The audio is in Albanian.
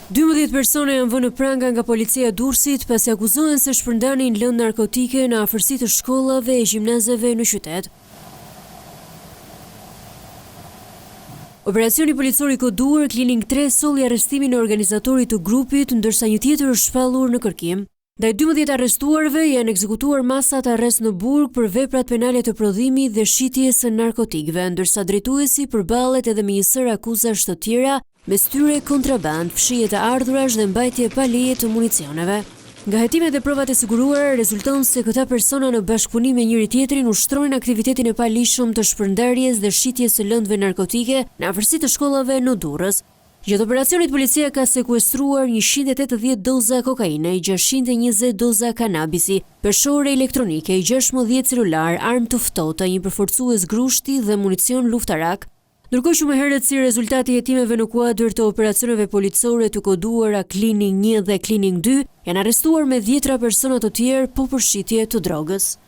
12 persone janë vënë pranga nga policia e Durrësit pasi akuzohen se shpërndanin lëndë narkotike në afërsi të shkollave e gjimnazeve në qytet. Operacioni policor i koduar Klining 3 solli arrestimin e organizatorit të grupit, ndërsa një tjetër është shpallur në kërkim. Ndaj 12 arrestuarve janë ekzekutuar masat arrest në burg për veprat penale të prodhimit dhe shitjes së narkotikëve, ndërsa drejtuesi përballet edhe me një sër akuzash të tjera, mes tyre kontraband, fshije të ardhurash dhe mbajtje pa leje të municioneve. Nga hetimet dhe provat e siguruara rezulton se këta persona në bashkëpunim me njëri tjetrin ushtrojnë aktivitetin e palishëm të shpërndarjes dhe shitjes së lëndëve narkotike në afërsi të shkollave në Durrës. Gjatë operacionit policia ka sekuestruar 180 doza kokaine, 620 doza kanabisi, peshore elektronike, 16 celular, armë të ftohta, një përforcues grushti dhe municion luftarak. Ndërkohë shumë herët si rezultati i hetimeve në kuadër të operacioneve policore të koduara Klining 1 dhe Klining 2 janë arrestuar me 10 persona të tjerë po për shitje të drogës.